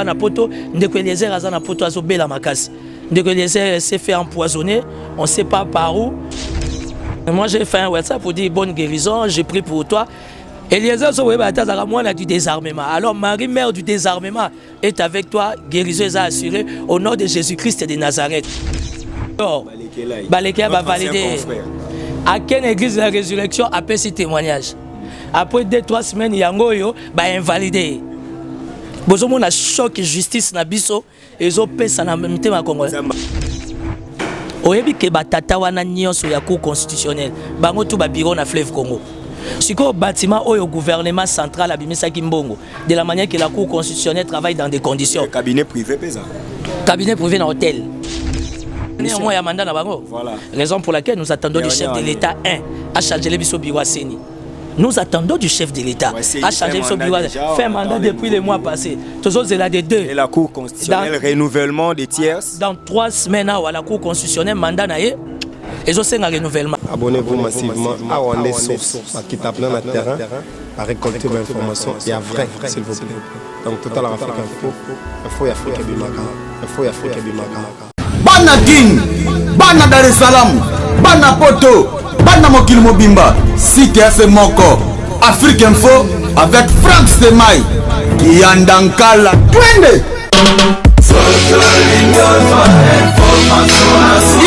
na poto, ndeko Eliezer aza na poto azobela makasi. Ndeko Eliezer s'est fait empoisonner, on ne sait pas par où. Moi j'ai fait un WhatsApp pour dire bonne guérison, j'ai pris pour toi. Eliezer a du désarmement. Alors Marie, mère du désarmement, est avec toi, guérison est assurée au nom de Jésus-Christ de Nazareth. Alors, Balekia va valider. À quelle église de la résurrection après ce témoignage? Après 2-3 semaines, Yangoyo va invalider. Bozo mon a choc justice na biso ezo pesa na mtema congolais. Oyebi ke batata wana nyonso ya cour constitutionnelle bango tu ba bureau na fleuve Congo. Siko bâtiment oyo gouvernement central abimisa kimbongo de la manière que la cour constitutionnelle travaille dans des conditions. Le cabinet privé pesa. Cabinet privé dans hôtel. Néanmoins ya mandat na bango. Voilà. Raison pour laquelle nous attendons du chef de l'État à changer le biso biwa seni. Nous attendons du chef de l'État à changer son bureau. Fait un mandat depuis les mois passés. Toujours c'est là des deux. Et la Cour constitutionnelle, renouvellement des tierces. Dans 3 semaines, à la Cour constitutionnelle, mandat naïe. Et aussi un renouvellement. Abonnez-vous massivement à Wandé Source, qui tape dans le terrain, à récolter vos informations et à vrai, s'il vous plaît. Donc, Total Afrique Info, il y a Afrique Bimaka. Info, il y a Afrique Bimaka. Bana King, Bana Dar es Salaam, Bana Poto. Bana Mokil Mobimba, CTF Moko, Afrique Info avec Franck Stemai, Yandankala, Twende.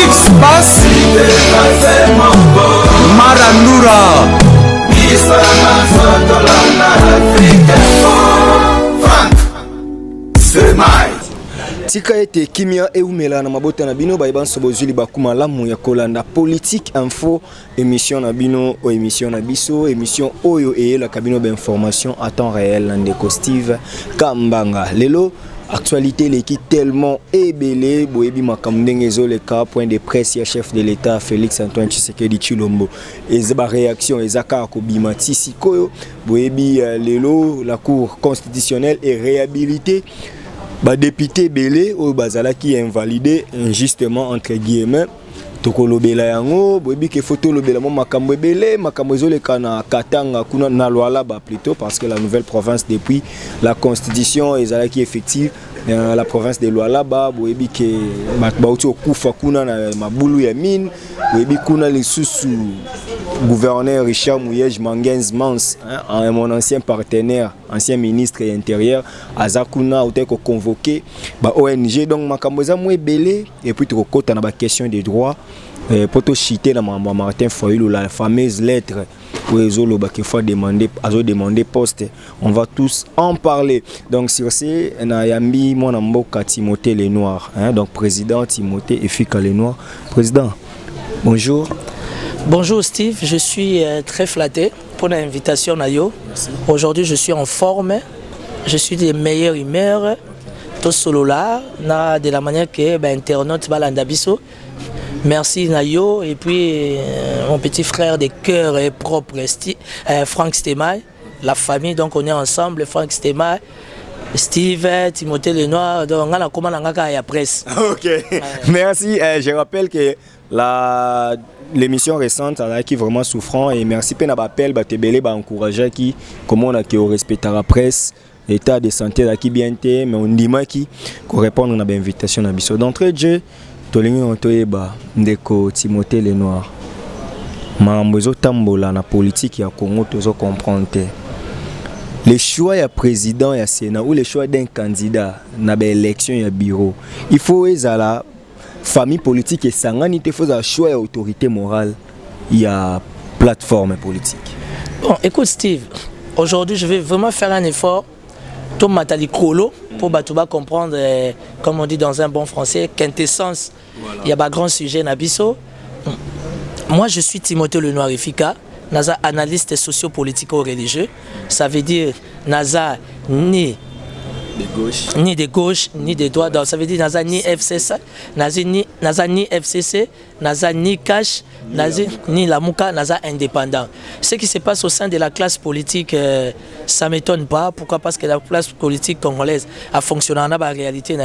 X-Bass, Marandura, Franck Stemai. Tika ete kimia eumela na mabota na bino ba sobozuli bakuma lamu ya kolanda politique info émission na bino o émission na biso émission oyo e la cabine d'information à temps réel ndeko Steve Kambanga lelo actualité l'équipe tellement ébélé boyebi makamdenge ezoleka point de presse ya chef de l'État Félix Antoine Tshisekedi Tshilombo ezaba réaction ezaka ko bimati sikoyo boyebi lelo la cour constitutionnelle est réhabilitée. Ba député belé au bazala qui est invalidé injustement entre guillemets tokolobela yango boyebi ke photo lobela mo makambo belé makambo ezoleka na Katanga kuna na Lualaba plutôt parce que la nouvelle province depuis la constitution ezalaki effective la province de Lualaba boyebi ke bakbauti okufa kuna na mabulu ya mine boyebi kuna lisusu gouverneur Richard Mouyej Mangenz Mans, mon ancien partenaire, ancien ministre intérieur, Azakuna a été convoqué par ONG, donc Makamboza moué belé, et puis tu as la question des droits, pour te citer dans Martin Foyou, la fameuse lettre où ils ont demandé poste. On va tous en parler. Donc sur ce, on a mis mon amboka Timothée Lenoir, donc président Timothée Efika Lenoir. Président, bonjour. Bonjour Steve, je suis très flatté pour l'invitation Nayo. Aujourd'hui je suis en forme, je suis des meilleures humeurs, tout solo là, de la manière que internaute Balandabiso. Merci Nayo et puis mon petit frère de cœur et propre Franck Stemai, la famille donc on est ensemble, Franck Stemai. Steve, Timothée Lenoir, donc on a comment on a la presse. Ok, merci. Je rappelle que l'émission récente qui est vraiment souffrant et merci pour l'appel, Batebele encourager qui comment on a qui respecte la presse, l'état de santé qui bien été, mais on dit qui répondre à l'invitation à biso. D'entrée de jeu, tolingi ontoyeba ndeko Timothée Lenoir. Mambozo tambola na politique ya Congo tozo comprendre. Les choix ya président ya Sénat ou les choix d'un candidat na ba élection ya bureau, il faut ezala famille politique et sanganité, il faut un choix et autorité morale, il y a plateforme politique. Bon, écoute Steve, aujourd'hui je vais vraiment faire un effort, tout matali colo, pour Batouba comprendre, comme on dit dans un bon français, quintessence, il y a un grand sujet Nabiso. Moi je suis Timothée Lenoir Efika, Naza analyste socio-politico-religieux, ça veut dire Naza ni de gauche, ni de droite. Donc ça veut dire Naza ni FCC, Naza ni FCC, Naza ni cash, Naza ni la Mouka, Naza indépendant. Ce qui se passe au sein de la classe politique, ça ne m'étonne pas. Pourquoi? Parce que la classe politique congolaise a fonctionné en la réalité.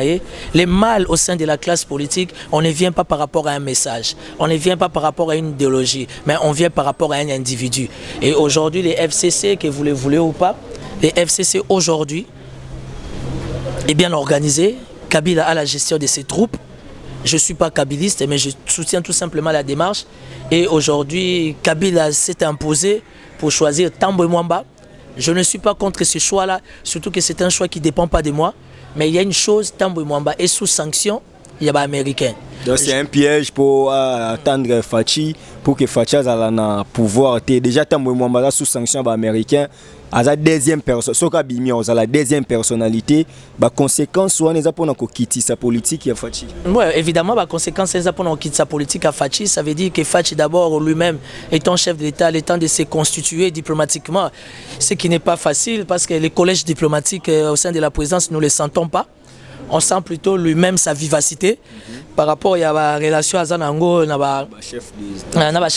Les mal au sein de la classe politique, on ne vient pas par rapport à un message, on ne vient pas par rapport à une idéologie, mais on vient par rapport à un individu. Et aujourd'hui, les FCC, que vous le voulez ou pas, les FCC aujourd'hui, est bien organisé. Kabila a la gestion de ses troupes. Je ne suis pas kabiliste, mais je soutiens tout simplement la démarche. Et aujourd'hui, Kabila s'est imposé pour choisir Tambwe Mwamba. Je ne suis pas contre ce choix-là, surtout que c'est un choix qui ne dépend pas de moi. Mais il y a une chose, Tambwe Mwamba est sous sanction, il y a pas américain. Donc c'est un piège pour attendre Fachi, pour que Fachi ait le pouvoir. Déjà, Tambwe Mwamba sous sanction américain. À la deuxième personne, à la deuxième personnalité, la conséquence soit pour quitter sa politique à Fachi. Oui, évidemment, la conséquence c'est pour quitter sa politique à Fachi. Ça veut dire que Fachi d'abord lui-même étant chef d'État, le temps de se constituer diplomatiquement, ce qui n'est pas facile parce que les collèges diplomatiques au sein de la présidence, nous ne les sentons pas. On sent plutôt lui-même sa vivacité par rapport à la relation à Zanango, chef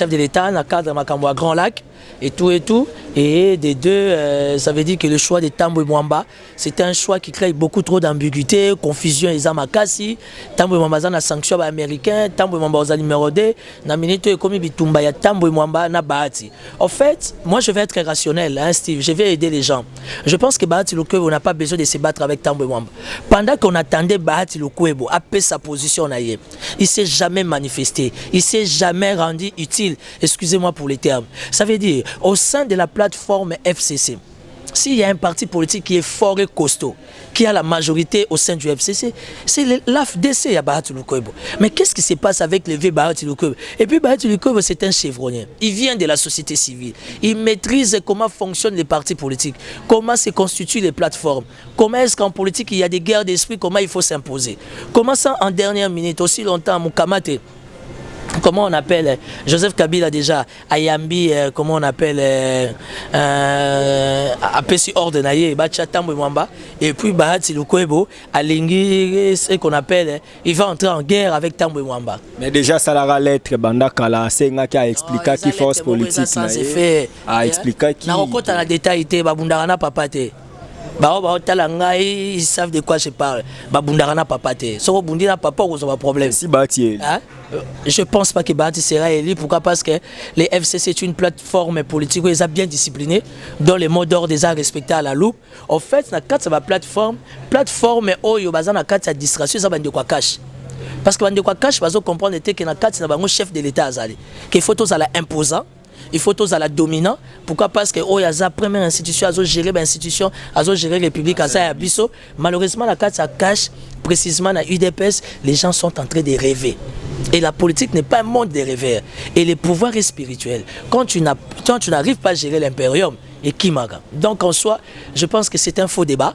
de l'État, dans le cadre de Grand Lac. Et tout. Et des deux, ça veut dire que le choix de Tambwe Mwamba, c'est un choix qui crée beaucoup trop d'ambiguïté, confusion et zamakasi. Tambwe Mwamba na sanction américain, Tambwe Mwamba aux numéro 2, na minute comme bitumba ya Tambwe Mwamba na Bahati. En fait, moi je vais être rationnel, hein, Steve, je vais aider les gens. Je pense que Bahati Lukwebo n'a pas besoin de se battre avec Tambwe Mwamba. Pendant qu'on attendait Bahati Lukwebo à paix sa position, il ne s'est jamais manifesté, il ne s'est jamais rendu utile, excusez-moi pour les termes. Ça veut dire, au sein de la plateforme FCC, s'il y a un parti politique qui est fort et costaud, qui a la majorité au sein du FCC, c'est l'AFDC à Bahati Lukwebo. Mais qu'est-ce qui se passe avec le vieux Bahati Lukwebo? Et puis Bahati Lukwebo, c'est un chevronnier. Il vient de la société civile. Il maîtrise comment fonctionnent les partis politiques, comment se constituent les plateformes, comment est-ce qu'en politique il y a des guerres d'esprit, comment il faut s'imposer. Comment ça, en dernière minute, aussi longtemps, Moukamate, comment on appelle Joseph Kabila déjà, Ayambi, comment on appelle Apesi Ordenaye, Tambwe Mwamba, et puis Bahati Lukwebo, Alingi, ce qu'on appelle, il va entrer en guerre avec Tambwe Mwamba. Mais déjà, ça la lettre, Banda Kala, c'est qui a expliqué qui force politique. A expliqué qui. N'a la détail, Babundarana Papate. Ils savent de quoi je parle. Babundarana Papate. Si on a papa, on a un problème. Si Bahati. Je ne pense pas que Bahati sera élu. Pourquoi? Parce que les FCC est une plateforme politique où ils sont bien disciplinés, dont les mots d'ordre des arts respectés à la loupe. En fait, dans la plateforme où il y a une distraction, ça va être quoi cache. Parce que va cache, ils comprendre que le chef de l'État, qu'il faut tous à la imposant. Il faut tous à la dominant. Pourquoi? Parce que il y a la première institution à gérer l'institution, à gérer les publics, à ça biso. Malheureusement, la carte ça cache précisément dans l'UDPS. Les gens sont en train de rêver. Et la politique n'est pas un monde de rêveurs. Et le pouvoir est spirituel. Quand tu n'arrives pas à gérer l'impérium, et qui maga. Donc en soi, je pense que c'est un faux débat.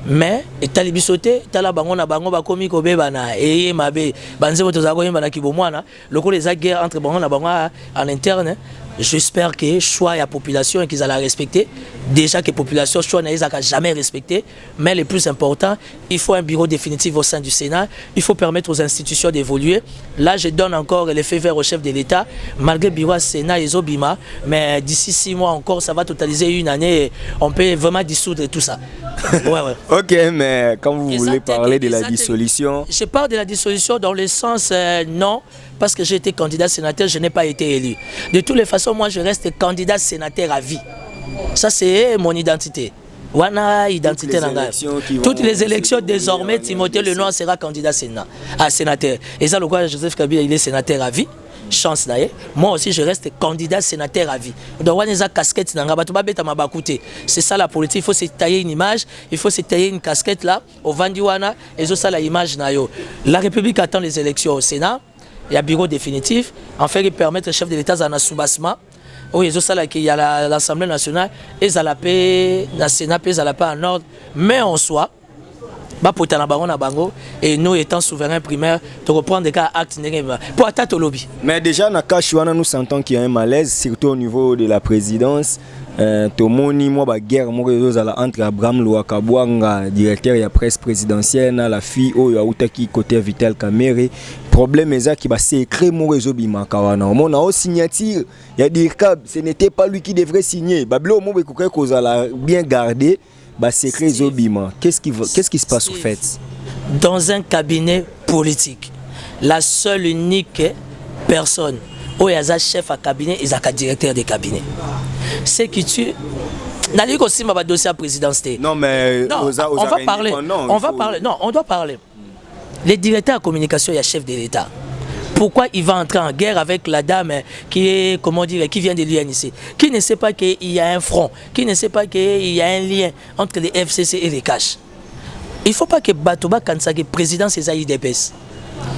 Mais etali bisote tala bango na bango bakomi ko bebana et mabe banze boto za ko yimba na kibomwana loko les guerre entre bango na bango en interne. J'espère que choix la population et qu'ils allaient respecter. Déjà que la population choix n'a jamais respecté. Mais le plus important, il faut un bureau définitif au sein du Sénat. Il faut permettre aux institutions d'évoluer. Là, je donne encore le feu vert au chef de l'État. Malgré le bureau Sénat et Zobima, mais d'ici 6 mois encore, ça va totaliser une année. On peut vraiment dissoudre tout ça. Ouais. Ok, mais quand vous voulez parler de la dissolution... Je parle de la dissolution dans le sens non, parce que j'ai été candidat sénateur, je n'ai pas été élu. De toutes les façons, moi je reste candidat sénateur à vie. Ça c'est mon identité. Wana identité toutes les élections désormais, Timothée Lenoir sera candidat sénateur. Et ça le quoi Joseph Kabila il est sénateur à vie. Chance d'ailleurs. Moi aussi je reste candidat sénateur à vie. Donc on a casquette c'est ça la politique, il faut se tailler une image, il faut se tailler une casquette là au Vandiwana et ça la image nayo. La République attend les élections au Sénat, il y a un bureau définitif, en fait il permet au chef de l'État d'en soubassement. Oui, il y a l'Assemblée nationale et le Sénat en ordre, mais en soi et nous étant souverains primaires, de reprendre des cas actes pour attaquer au lobby. Mais déjà, nous sentons qu'il y a un malaise, surtout au niveau de la présidence. Tomoni moi guerre entre Abraham Louakabouanga, directeur de la presse présidentielle, la fille Outaki côté Vital Kamere. Problème est ça qui va s'écrire mon réseau Bimakawana. On a aussi signature, il y a des câbles, ce n'était pas lui qui devrait signer. Bablo mo bien gardé. Qu'est-ce qui se passe au fait? Dans un cabinet politique, la seule unique personne où il y a un chef à cabinet et un directeur de cabinet. C'est qui tu Nali ko simba ba dossier à présidence. Non mais non, on va parler. On va parler. Non, on doit parler. Les directeurs de communication, il y a chef de l'État. Pourquoi il va entrer en guerre avec la dame qui est, comment dire, qui vient de l'UNIC, qui ne sait pas qu'il y a un front, qui ne sait pas qu'il y a un lien entre les FCC et les caches. Il ne faut pas que Batouba Kansake, président c'est IDPS.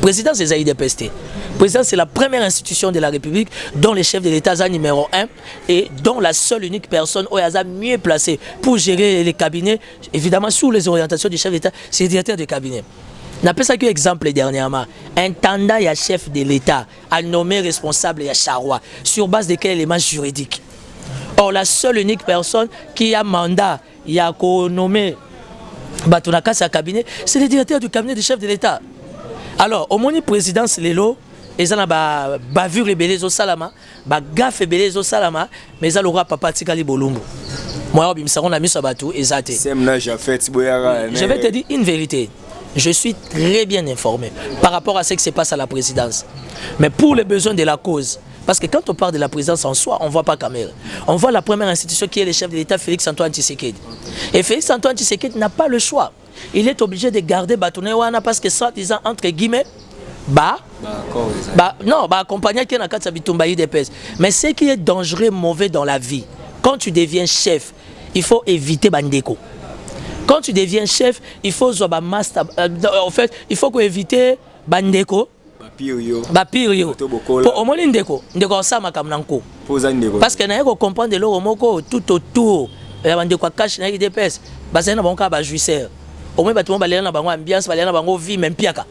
Président c'est IDPS. Président c'est la première institution de la République dont le chef de l'État est numéro 1 et dont la seule unique personne au hasard mieux placée pour gérer les cabinets, évidemment sous les orientations du chef de l'État, c'est le directeur de cabinet. N'a pas ça que exemple dernièrement. Intendant et chef de l'État a nommé responsable et Charrois sur base de quel élément juridique. Or la seule unique personne qui a mandat, il a nommé Batunaka sa cabinet, c'est le directeur du cabinet du chef de l'État. Alors au moni présidence Lelo, ils ont bavure rebelle au Salama, gaffe rebelle au Salama, mais ils ont le papa Tikali Bolumbu. Moi on a mis ça bateau et ça. Je vais te dire une vérité. Je suis très bien informé par rapport à ce qui se passe à la présidence. Mais pour les besoins de la cause, parce que quand on parle de la présidence en soi, on ne voit pas Kamel. On voit la première institution qui est le chef de l'État, Félix-Antoine Tshisekedi. Et Félix-Antoine Tshisekedi n'a pas le choix. Il est obligé de garder Batouné Wana parce que ça, disant entre guillemets, accompagner qui est dans le Bitumba IDPS. Mais ce qui est dangereux, mauvais dans la vie, quand tu deviens chef, il faut éviter Bandeko. Quand tu deviens chef, il faut en fait, il faut éviter Bandeko. Bapirio. Pour au moins Ndeko, Ndeko sama kamnanko. Parce que na yeko comprendre de l'oromoko tout autour. Ya Bandeko cache na IDPS. Bazena banka ba jouisseur. Au moins battement balena na bango ambiance, balena na bango vie même piaka.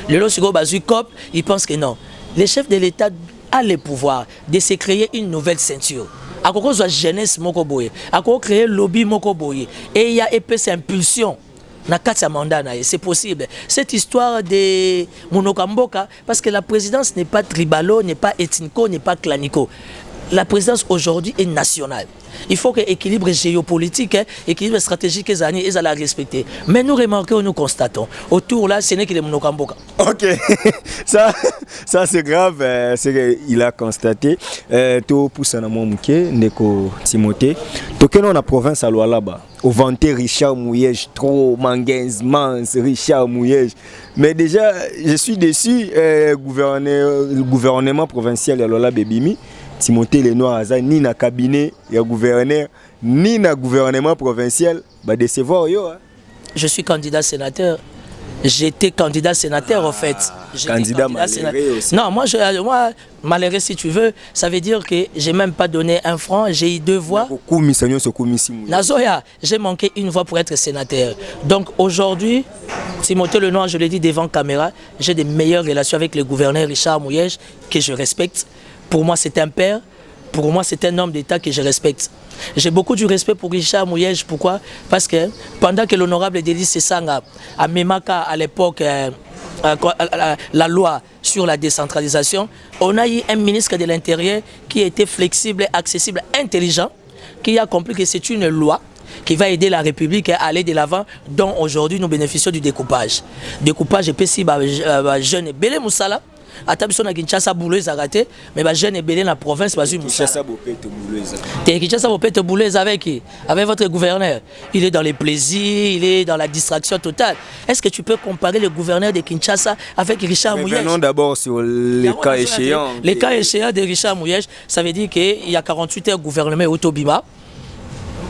Le losiko bazui cop, il pense que non. Le chef de l'État a le pouvoir de se créer une nouvelle ceinture. À cause de la jeunesse moko boye, à cause de créer lobby moko boye, et il y a épaisse impulsion. C'est possible. Cette histoire de Monokamboka, parce que la présidence n'est pas tribalo, n'est pas ethnico, n'est pas clanico. La présidence aujourd'hui est nationale. Il faut que l'équilibre géopolitique, l'équilibre stratégique, ils allaient respecter. Mais nous remarquons, nous constatons, autour là, ce n'est que les Monokamboka. Ok, ça c'est grave, c'est qu'il a constaté. Tout pour ça, Neko Timothée. Tout que dans la province à Lualaba, au vanté Richard Mouyej, trop manguez, mans, Richard Mouyej. Mais déjà, je suis déçu, le gouvernement provincial de Lualaba Bimi. Timothée Lenoir ni na cabinet ya gouverneur ni na gouvernement provincial ba décevoir yo. Je suis candidat sénateur. J'étais candidat sénateur en fait. Candidat malheureux aussi. Non, moi malheureux si tu veux, ça veut dire que j'ai même pas donné un franc, j'ai eu 2 voix. Nazoya, j'ai manqué 1 voix pour être sénateur. Donc aujourd'hui, Timothée Lenoir, je l'ai dit devant caméra, j'ai des meilleures relations avec le gouverneur Richard Mouyej que je respecte. Pour moi, c'est un père. Pour moi, c'est un homme d'État que je respecte. J'ai beaucoup de respect pour Richard Mouyej. Pourquoi? Parce que pendant que l'honorable Delis Sessanga a Memaka à l'époque la loi sur la décentralisation, on a eu un ministre de l'Intérieur qui était flexible, accessible, intelligent, qui a compris que c'est une loi qui va aider la République à aller de l'avant, dont aujourd'hui nous bénéficions du découpage. Découpage, je peux si jeune Belé Moussala. Atabiso na Kinshasa bouleuse a raté, mais les jeunes belé na province basu Kinshasa bopete bouleuse. Kinshasa bopete bouleuse avec votre gouverneur. Il est dans les plaisirs, il est dans la distraction totale. Est-ce que tu peux comparer le gouverneur de Kinshasa avec Richard Mouyej? Venons d'abord sur les cas échéants. Les cas échéants de Richard Mouyej, ça veut dire qu'il y a 48 heures gouvernement Autobima.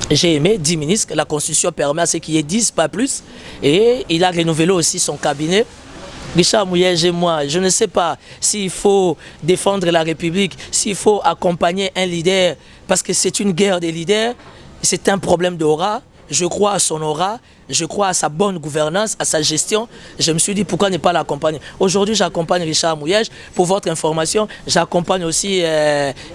J'ai aimé 10 ministres, la constitution permet à ce qu'il y ait 10, pas plus. Et il a renouvelé aussi son cabinet. Richard Mouyej et moi, je ne sais pas s'il faut défendre la République, s'il faut accompagner un leader, parce que c'est une guerre des leaders, c'est un problème d'aura. Je crois à son aura, je crois à sa bonne gouvernance, à sa gestion. Je me suis dit pourquoi ne pas l'accompagner. Aujourd'hui, j'accompagne Richard Mouyej. Pour votre information, j'accompagne aussi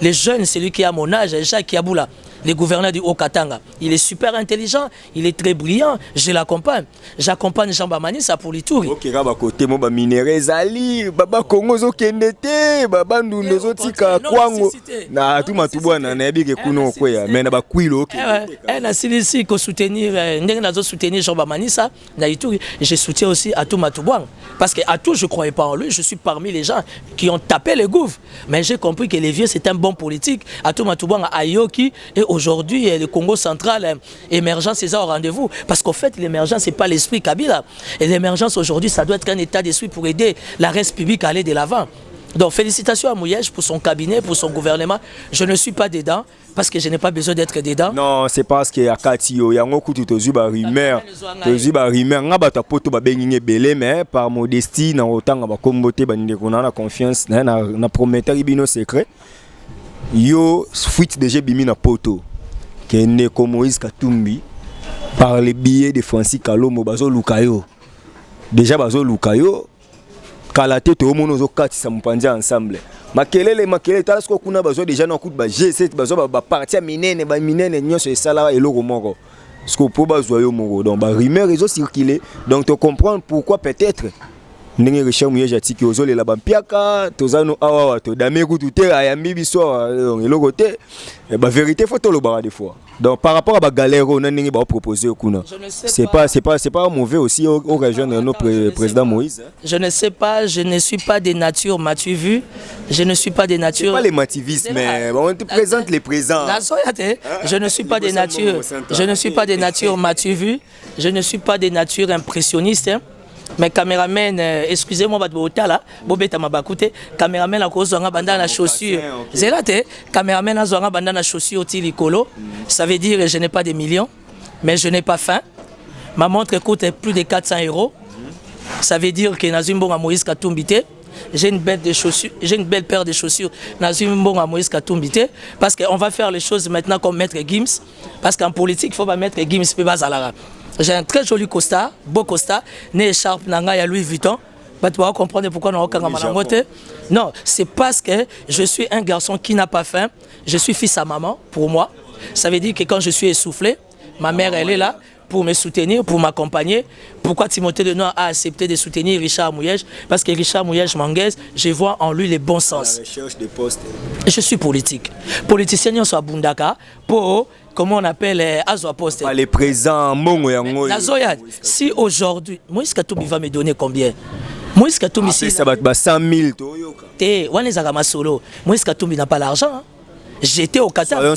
les jeunes, celui qui a mon âge, Jacques Kiaboula, le gouverneur du Haut-Katanga. Il est super intelligent, il est très brillant, je l'accompagne. J'accompagne Jean Bamani, ça pour les tours. Ok, côté mon minéré Zali, Baba Kongo zo kendete, Baba Ndundo zo tika kwango. Na tout matubwa na nabi ke kuno kwea, mais na ba kwilo ok. Na silisi ko soutenir, ndenge nazo soutenir Jean Bamanissa, je soutiens aussi Atou Matoubuang. Parce que Atou, je ne croyais pas en lui, je suis parmi les gens qui ont tapé les gouffres. Mais j'ai compris que les vieux, c'est un bon politique. Atou Matoubuang à Ayoki, et aujourd'hui, le Congo central, émergence, c'est ça au rendez-vous. Parce qu'en fait, l'émergence, ce n'est pas l'esprit Kabila. Et l'émergence aujourd'hui, ça doit être un état d'esprit pour aider la reste publique à aller de l'avant. Donc félicitations à Mouyej pour son cabinet, pour son gouvernement. Je ne suis pas dedans parce que je n'ai pas besoin d'être dedans. Non, c'est parce qu'il y a Katio, il y a un coup de rumeur. Rumeur, on a pas poto ba bengi belé mais par modestie na autant ba komboté ba ndekona na confiance na prometteur ibino secret. Yo fuite déjà bimi na poto. Que ne comme Moïse Katumbi par les billets de Francis Kalomo bazo lukayo. Déjà bazo lukayo. Kalaté to mono zo katisa mpandia ensemble. Makelele tasko kuna bazo déjà na kutu ba G7 bazo ba partia minene nyonso esala eloko moko. Sko po bazo yo moko donc ba rumeur ezo circuler donc tu comprends pourquoi peut-être ndenge Richard Mouyej atiki ozo lela ba mpiaka tozano awa to dame kutu te ayambi biso donc eloko te ba vérité faut to lo bara des fois. Donc par rapport à la galère on a ndenge ba proposer kuna. C'est pas mauvais aussi au rejoindre notre président Moïse. Je ne sais pas, je ne suis pas de nature, m'as-tu vu? Je ne suis pas de nature. C'est pas les mativistes mais on te présente les présents. Je ne suis pas de nature. Je ne suis pas de nature, m'as-tu vu? Je ne suis pas de nature impressionniste. Mais caméraman, excusez-moi, Bobeta Mabakute, caméraman a cause d'un bandana à chaussures. C'est là, caméraman a un bandana à chaussures au tilicolo. Ça veut dire que je n'ai pas de millions, mais je n'ai pas faim. Ma montre coûte plus de 400 €. Ça veut dire que Nazimbo a Moïse Katumbité. J'ai une belle paire de chaussures. Nazimbo a Moïse Katumbité. Parce qu'on va faire les choses maintenant comme Maître Gims. Parce qu'en politique, il ne faut pas mettre Gims Pébazalara. J'ai un très joli costard, beau costard, né écharpe nanga à Louis Vuitton. Tu vas comprendre pourquoi on a non, c'est parce que je suis un garçon qui n'a pas faim. Je suis fils à maman, pour moi. Ça veut dire que quand je suis essoufflé, ma mère, elle est là pour me soutenir, pour m'accompagner. Pourquoi Timothée Lenoir a accepté de soutenir Richard Mouyej? Parce que Richard Mouyej Manguez, je vois en lui les bons sens. La recherche des postes. Je suis politique. Politicien, on soit Bundaka pour... Comment on appelle Azwa Poste? Les présents, si aujourd'hui, Moïse Katumbi va me donner combien? Moïse Katumbi, si ça va 100 000. Moïse Katumbi n'a pas l'argent. J'étais au Katanga.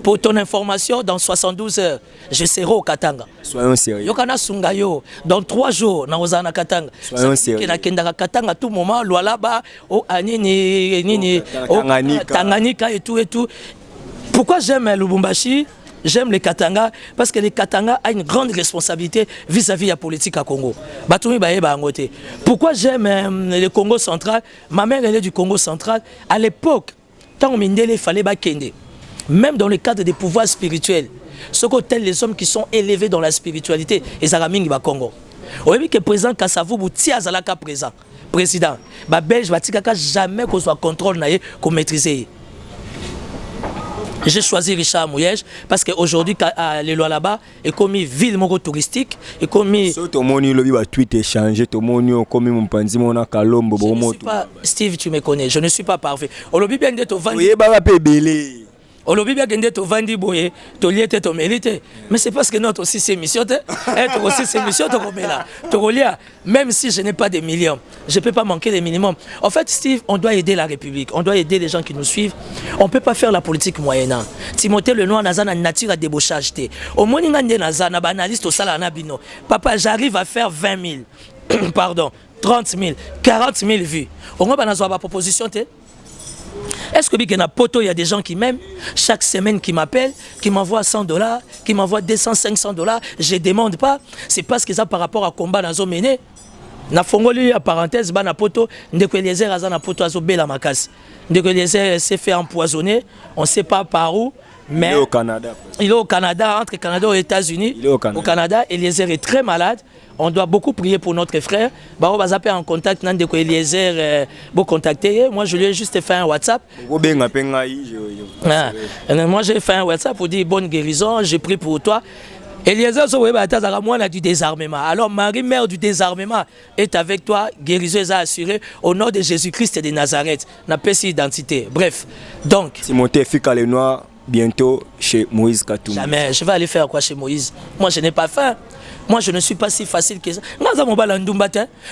Pour ton information, dans 72 heures, je serai au Katanga. Soyons sérieux. Yokana Sungayo, dans 3 jours, na ozana Katanga. Soyons sérieux. Katanga, tout moment, Lualaba, Tanganyika et tout. Pourquoi j'aime Lubumbashi? J'aime les Katanga parce que les Katanga a une grande responsabilité vis-à-vis de la politique à Congo. Pourquoi j'aime le Congo central? Ma mère elle est du Congo central. À l'époque, tant il fallait Bakende. Même dans le cadre des pouvoirs spirituels, ce qu'ont les hommes qui sont élevés dans la spiritualité, et Zaramingi ba Congo. Vous voyez que le président Kassavou Bouti Azalaka président. Ba Belge Batikaka jamais qu'on soit contrôle naïe qu'on maîtrise. J'ai choisi Richard Mouyej parce qu'aujourd'hui, les lois là-bas, est comme une ville touristique. Steve, tu me connais, je ne suis pas parfait. Mais c'est parce que notre aussi c'est mission, même si je n'ai pas de millions, je ne peux pas manquer des minimums. En fait, Steve, on doit aider la République, on doit aider les gens qui nous suivent. On ne peut pas faire la politique moyenne. Timothée Lenoir n'a pas nature à débauchage. Au moins, il y a un analyste au salaire. Papa, j'arrive à faire 20 000, pardon, 30 000, 40 000 vues. Au moins, il y a une proposition. Est-ce que il y a des gens qui m'aiment chaque semaine qui m'appellent, qui m'envoient $100, qui m'envoient 200, $500, je ne demande pas. C'est parce que ça par rapport à combat dans zone mené. Na fongoli à parenthèse bana poto ndeko Eliezer azana poto azo bela makasi. Ndeko Eliezer s'est fait empoisonner, on ne sait pas par où. Mais il est au Canada. Il est au Canada, entre Canada et États-Unis. Il est au Canada. Eliezer est très malade. On doit beaucoup prier pour notre frère. Bah, on va zapper en contact. Nandeko Eliezer, bon contacter. Moi, je lui ai juste fait un WhatsApp. Moi, j'ai fait un WhatsApp pour dire bonne guérison. J'ai prié pour toi. Eliezer, moi, on a du désarmement. Alors, Marie, mère du désarmement, est avec toi. Guérison est assurée au nom de Jésus-Christ et de Nazareth. N'a pas cette identité. Bref, donc. Timothée Fika le Noir. Bientôt chez Moïse Katumbi. Jamais. Je vais aller faire quoi chez Moïse? Moi, je n'ai pas faim. Moi, je ne suis pas si facile que ça.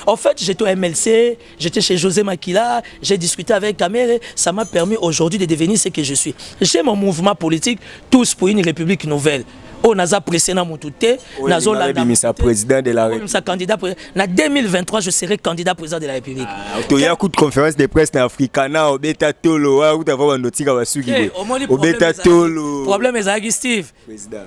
En fait, j'étais au MLC, j'étais chez José Makila, j'ai discuté avec Kamere. Ça m'a permis aujourd'hui de devenir ce que je suis. J'ai mon mouvement politique, tous pour une république nouvelle. On a pressé dans mon touté, président de la République. Candidat en 2023, je serai candidat président de la République. Il y a un coup de conférence de presse en Africana, au Beta Tolo, où tu vas notifier à Suki. Au Beta Tolo. Problème est avec Steve.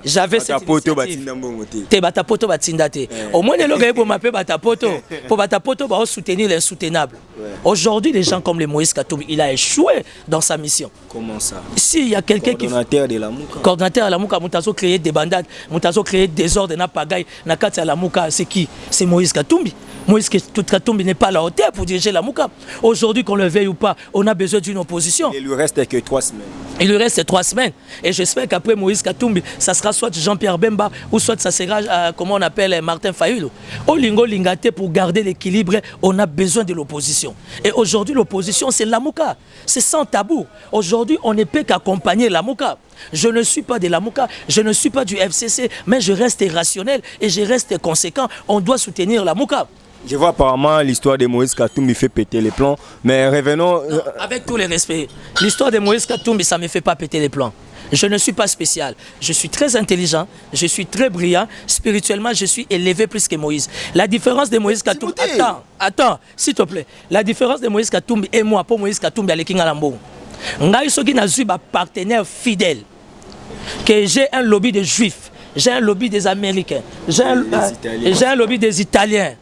J'avais cette initiative. Te batapoto batindate. Au moins les logs pour m'appeler batapoto. Pour batapoto va soutenir les soutenables. Aujourd'hui, les gens comme les Moïse Katumbi, il a échoué dans sa mission. Comment ça? S'il y a quelqu'un qui coordonnateur de la Mouka. Coordonnateur de la Mouka, Moutazo créé des bandades, Moutazo créé des désordre, n'a pas gagne. Nakati à la Mouka, c'est qui? C'est Moïse Katumbi. Moïse Katumbi n'est pas à la hauteur pour diriger la Mouka. Aujourd'hui, qu'on le veuille ou pas, on a besoin d'une opposition. Il lui reste que 3 semaines. Il lui reste 3 semaines. Et j'espère qu'après Moïse Katumbi, ça sera soit Jean-Pierre Bemba ou soit ça sera, comment on appelle, Martin Fayulu. Au Lingo Lingate, pour garder l'équilibre, on a besoin de l'opposition. Et aujourd'hui, l'opposition, c'est la Mouka. C'est sans tabou. Aujourd'hui, on ne peut qu'accompagner la Mouka. Je ne suis pas de la Mouka, je ne suis pas du FCC, mais je reste rationnel et je reste conséquent. On doit soutenir la Mouka. Je vois apparemment l'histoire de Moïse Katumbi fait péter les plans, mais revenons... Non, avec tous les respects, l'histoire de Moïse Katumbi, ça ne me fait pas péter les plans. Je ne suis pas spécial, je suis très intelligent, je suis très brillant, spirituellement je suis élevé plus que Moïse. La différence de Moïse Katumbi... Attends, s'il te plaît. La différence de Moïse Katumbi et moi, pour Moïse Katumbi, avec Kinga Lambo, Ngai Soki n'a eu un partenaire fidèle, que j'ai un lobby de juifs, j'ai un lobby des Américains, j'ai un lobby des Italiens.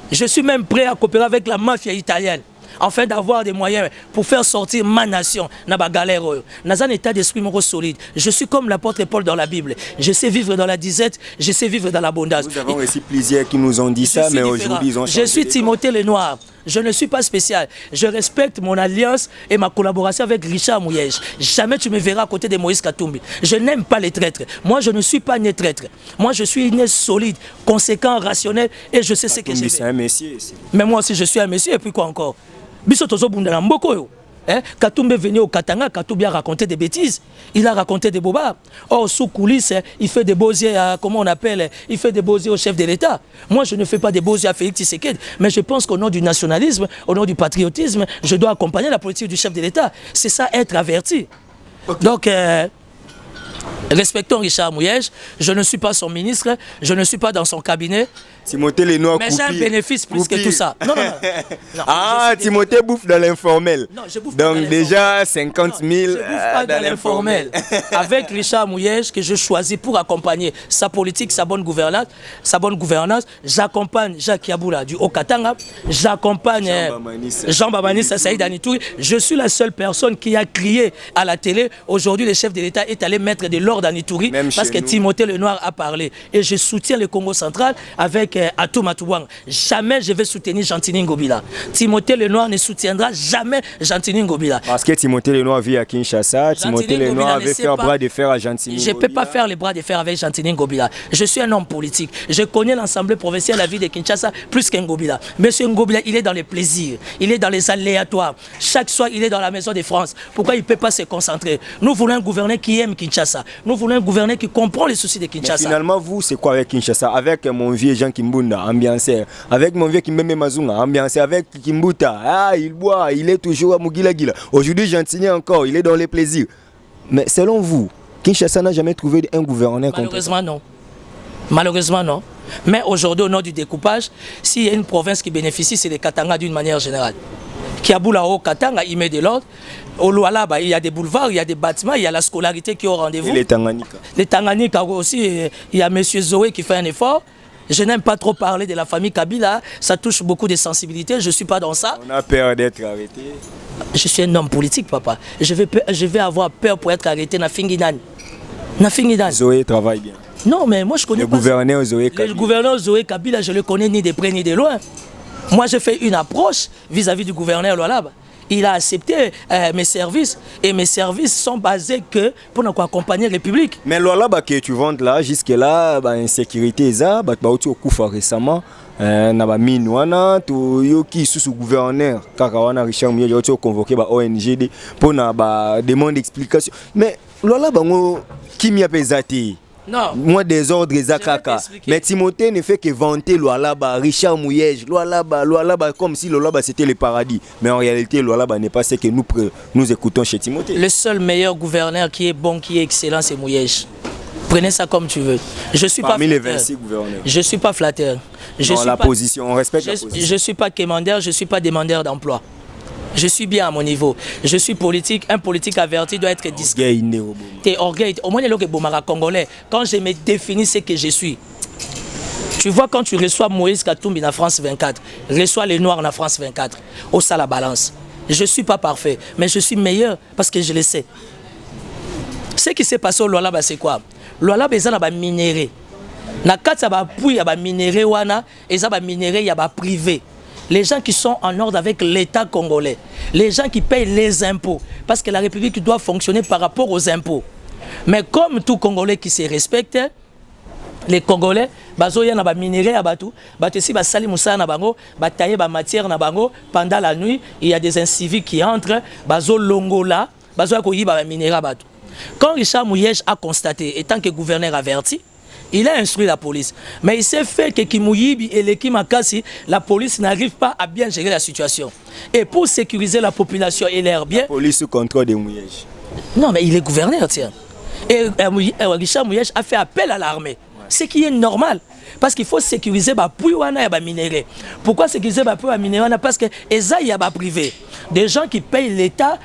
Je suis même prêt à coopérer avec la mafia italienne afin d'avoir des moyens pour faire sortir ma nation dans la galère. Dans un état d'esprit solide. Je suis comme l'apôtre Paul dans la Bible. Je sais vivre dans la disette, je sais vivre dans l'abondance. Nous avons aussi plusieurs qui nous ont dit ça, mais aujourd'hui ils ont changé. Je suis Timothée Lenoir. Je ne suis pas spécial. Je respecte mon alliance et ma collaboration avec Richard Mouyej. Jamais tu me verras à côté de Moïse Katumbi. Je n'aime pas les traîtres. Moi, je ne suis pas né traître. Moi, je suis né solide, conséquent, rationnel et je sais ce que j'ai fait. C'est un messier. Mais moi aussi, je suis un messier et puis quoi encore? Bisotozo Bundala Mboko. Katumbi est venu au Katanga, Katumbi a raconté des bêtises, il a raconté des bobards. Or, sous coulisses, il fait des beaux yeux à, comment on appelle, il fait des beaux yeux au chef de l'État. Moi, je ne fais pas des beaux yeux à Félix Tshisekedi, mais je pense qu'au nom du nationalisme, au nom du patriotisme, je dois accompagner la politique du chef de l'État. C'est ça, être averti. Okay. Donc, respectons Richard Mouyej, je ne suis pas son ministre, je ne suis pas dans son cabinet. Timothée Lenoir, mais j'ai un bénéfice plus que tout ça. Non. Ah, Timothée bouffe dans l'informel. Non, je bouffe donc pas dans déjà 50 000 je bouffe pas dans l'informel. Avec Richard Mouyej, que je choisis pour accompagner sa politique, sa bonne gouvernance, j'accompagne Jacques Yaboula du Haut-Katanga, j'accompagne Jean Babanis à Saïd Anitoui. Je suis la seule personne qui a crié à la télé. Aujourd'hui, le chef de l'État est allé mettre de l'ordre en Ituri parce que Timothée Lenoir a parlé. Et je soutiens le Congo central avec Atou Matouang. Jamais je vais soutenir Gentini Ngobila. Timothée Lenoir ne soutiendra jamais Gentini Ngobila. Parce que Timothée Lenoir vit à Kinshasa, Timothée Lenoir veut faire bras de fer à Gentini Ngobila. Je ne peux pas faire les bras de fer avec Gentini Ngobila. Je suis un homme politique. Je connais l'Assemblée provinciale, la ville de Kinshasa, plus qu'un Ngobila. Monsieur Ngobila, il est dans les plaisirs, il est dans les aléatoires. Chaque soir, il est dans la maison de France. Pourquoi il ne peut pas se concentrer? Nous voulons un gouverneur qui aime Kinshasa. Nous voulons un gouverneur qui comprend les soucis de Kinshasa. Mais finalement, vous, c'est quoi avec Kinshasa? Avec mon vieux Jean Kimbunda, ambianceur. Avec mon vieux Kimbembe Mazunga, ambianceur. Avec Kimbuta, il boit, il est toujours à Mugila-Gila. Aujourd'hui, Gentini encore, il est dans les plaisirs. Mais selon vous, Kinshasa n'a jamais trouvé un gouverneur comme Malheureusement, non. Malheureusement, non. Mais aujourd'hui, au nom du découpage, s'il y a une province qui bénéficie, c'est les Katanga d'une manière générale. Kiaboula au Katanga, il met de l'ordre. Au Lualaba, il y a des boulevards, il y a des bâtiments, il y a la scolarité qui est au rendez-vous. Et les Tanganyika. Les Tanganyika aussi, il y a M. Zoé qui fait un effort. Je n'aime pas trop parler de la famille Kabila, ça touche beaucoup de sensibilité, je ne suis pas dans ça. On a peur d'être arrêté. Je suis un homme politique, papa. Je vais avoir peur pour être arrêté na Fingidan. Zoé travaille bien. Non, mais moi je connais le gouverneur Zoé Kabila. Le gouverneur Zoé Kabila, je le connais ni de près ni de loin. Moi, j'ai fait une approche vis-à-vis du gouverneur Lualaba. Il a accepté mes services et mes services sont basés que pour nous accompagner le public. Mais Lualaba que tu vends là, jusque-là, l'insécurité est là, tu as coup récemment. Na minwana to yoki sous gouverneur kakawana Richard Mouyej tu convoqué ba ONG pour na ba demande d'explication mais lola bango kimia pesati Non. Moi, désordre, Zakaka. Mais Timothée ne fait que vanter Lualaba, Richard Mouyej, Lualaba, comme si Lualaba c'était le paradis. Mais en réalité, Lualaba n'est pas ce que nous écoutons chez Timothée. Le seul meilleur gouverneur qui est bon, qui est excellent, c'est Mouyej. Prenez ça comme tu veux. Je suis Parmi pas les 26 gouverneurs. Je suis pas flatteur. Position, on respecte la position. Je suis pas quémandeur, je suis pas demandeur d'emploi. Je suis bien à mon niveau. Je suis politique. Un politique averti doit être discret. T'es orgueil. Au moins, les Bomara congolais. Quand je me définis ce que je suis. Tu vois, quand tu reçois Moïse Katumbi dans France 24, reçois les Noirs en France 24, au ça la balance. Je ne suis pas parfait, mais je suis meilleur parce que je le sais. Ce qui s'est passé au Lualaba, c'est quoi? Lualaba, ils ont minéré. Dans le cas de il y a minéré, il y a minéré, il y a privé. Les gens qui sont en ordre avec l'État congolais, les gens qui payent les impôts, parce que la République doit fonctionner par rapport aux impôts. Mais comme tout Congolais qui se respecte, les Congolais, bazo na ba minéré à batou, batesi ba sali musa na bango, batailler ba matière na bango pendant la nuit, il y a des inciviques qui entrent, bazo longola, bazo ko yiba ba minéré à batou. Quand Richard Mouyej a constaté, étant que gouverneur averti, il a instruit la police. Mais il s'est fait que Kimouyibi et l'équipe Makassi, la police n'arrive pas à bien gérer la situation. Et pour sécuriser la population et l'air bien... La police sous contrôle de Mouyej. Non, mais il est gouverneur, tiens. Et Richard Mouyej a fait appel à l'armée. Ouais. Ce qui est normal. Parce qu'il faut sécuriser les puiwana et les minéraux. Pourquoi sécuriser les puiwana et les minéraux? Parce que ça, il y a des privés. Des gens qui payent l'État,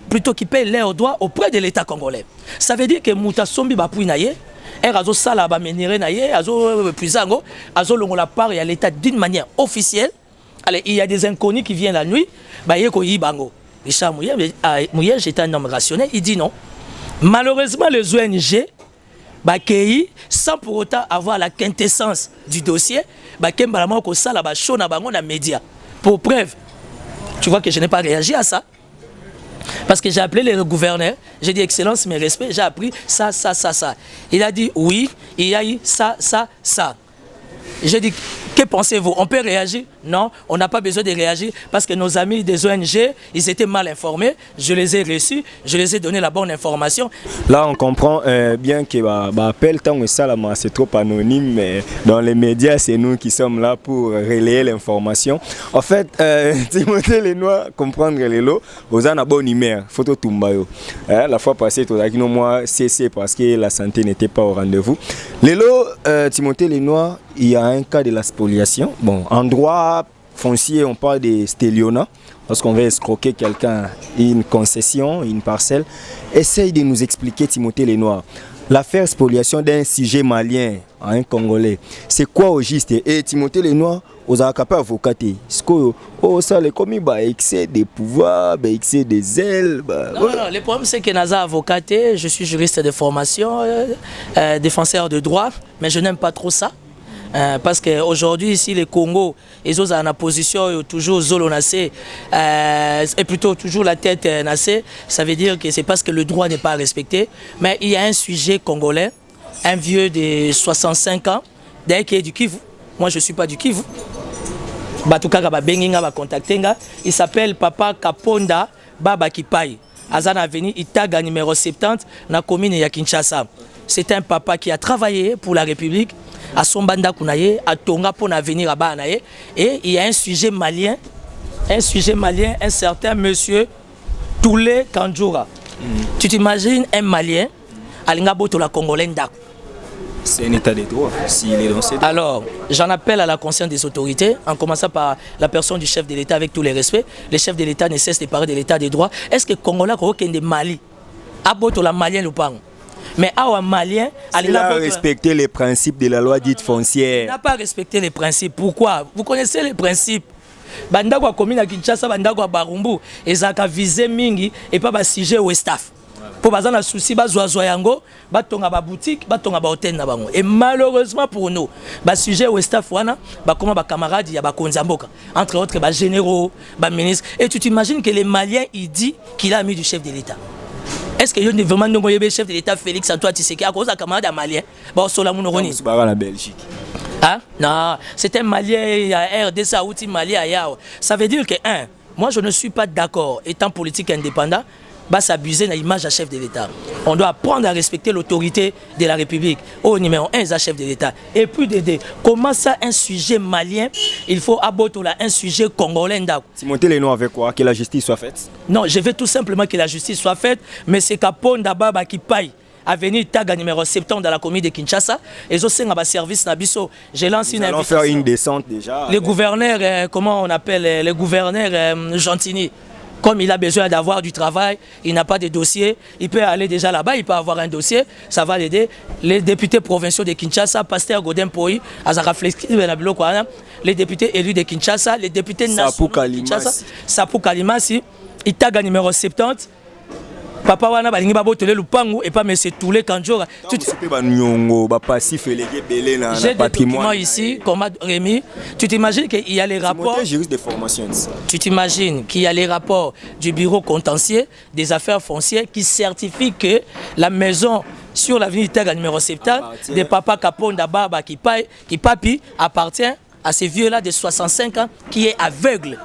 plutôt qui payent leurs droits auprès de l'État congolais. Ça veut dire que Mouta Sombi Bapouinaye, azo sala ba minéré naie azo puisango azo longola part ya l'état d'une manière officielle. Allez, il y a des inconnus qui viennent la nuit, ba yeko yibango. Richard Mouyej est un homme rationnel, il dit non. Malheureusement les ONG ba kei sans pour autant avoir la quintessence du dossier, ba kemba la ko sala ba show na bango na média. Pour preuve, tu vois que je n'ai pas réagi à ça. Parce que j'ai appelé le gouverneur, j'ai dit excellence, mes respects, j'ai appris ça. Il a dit oui, il y a eu ça. J'ai dit, que pensez-vous? On peut réagir? Non, on n'a pas besoin de réagir parce que nos amis des ONG, ils étaient mal informés. Je les ai reçus, je les ai donné la bonne information. Là, on comprend bien que l'appel, tant que ça, c'est trop anonyme, mais dans les médias, c'est nous qui sommes là pour relayer l'information. En fait, Timothée Lenoir, comprendre les lots, vous avez une bonne humeur, photo Tumbayo. La fois passée, tout à l'heure, moi, cessé parce que la santé n'était pas au rendez-vous. Les lots, Timothée Lenoir, il y a un cas de la spoliation. Bon, en droit foncier, on parle de stéliona. Lorsqu'on veut escroquer quelqu'un, une concession, une parcelle. Essaye de nous expliquer, Timothée Lenoir, l'affaire spoliation d'un sujet malien à un Congolais. C'est quoi au juste? Et Timothée Lenoir, aux avocats avocatés. Est-ce que ça les commis excès de pouvoir, excès des ailes? Non, le problème c'est que Naza avocaté, je suis juriste de formation, défenseur de droit, mais je n'aime pas trop ça. Parce qu'aujourd'hui, ici, les Congo, ils ont une position toujours zolo nassé, et plutôt toujours la tête nassée. Ça veut dire que c'est parce que le droit n'est pas respecté. Mais il y a un sujet congolais, un vieux de 65 ans, d'ailleurs qui est du Kivu. Moi, je ne suis pas du Kivu. Il s'appelle Papa Kaponda Baba Kipai. Azana Avenue, Itaga numéro 70, dans la commune de Kinshasa. C'est un papa qui a travaillé pour la République. À son banda kunaye, à Tonga pour venir à Banaye. Et il y a un sujet malien, un certain monsieur Toulé Kandjoura. Tu t'imagines un malien, Alinga Boto la Congolais Ndako. C'est un état de droit, s'il est dans ces droits. Alors, j'en appelle à la conscience des autorités, en commençant par la personne du chef de l'État avec tous les respects. Le chef de l'État ne cesse de parler de l'État des droits. Est-ce que Congolais a des Mali à Boto la malien ou pas? Mais à Malien, il a respecté les principes de la loi dite foncière. Il n'a pas respecté les principes. Pourquoi? Vous connaissez les principes. Bandako a commune à Kinshasa, Bandako a Barumbu, et ça a visé Mingi et pas ba sujet au staff. Pour bazan na souci ba zoazoyango, ba tonga ba boutique, ba tonga ba hôtel na bango. Et malheureusement pour nous, ba sujet au staff wana, ba comment ba camarades, il y a ba konzamboka, entre autres ba généraux, ba ministres. Et tu t'imagines que les Maliens il dit qu'il a mis du chef de l'État. Est-ce que y a vraiment le chef de l'État Félix Antoine Tshisekedi à cause de camarade malien? Bon, sur la Mounoroni. C'est pas la Belgique. Hein? Non, c'est un malien, il y a RDC, malien. Ça veut dire que, moi je ne suis pas d'accord, étant politique indépendant, s'abuser de l'image à chef de l'État. On doit apprendre à respecter l'autorité de la République. Au numéro 1, c'est chef de l'État. Et puis, comment ça, un sujet malien, il faut aborder un sujet congolais. Timothée Leno avec quoi? Que la justice soit faite? Non, je veux tout simplement que la justice soit faite, mais c'est Kaponda Baba qui paye. À venir Taga numéro 70 dans la commune de Kinshasa. Et aussi, on a un service Nabiso. J'ai lancé une invitation. Faire une descente déjà. Les gouverneurs, comment on appelle les gouverneurs Gentini. Comme il a besoin d'avoir du travail, il n'a pas de dossier, il peut aller déjà là-bas, il peut avoir un dossier, ça va l'aider. Les députés provinciaux de Kinshasa, Pasteur Godin Poi, les députés élus de Kinshasa, les députés nationaux de Kinshasa, Sapou Kalimasi, Itaga numéro 70. Papa wana balingi babotele lupangu et pas monsieur Toulé Kanjora. J'ai des documents ici, comme Rémi. Tu t'imagines qu'il y a les rapports. Tu t'imagines qu'il y a les rapports du bureau contentieux des affaires foncières qui certifient que la maison sur l'avenue Itaga numéro 70 de Papa Kaponda Baba qui papi appartient à ce vieux-là de 65 ans qui est aveugle.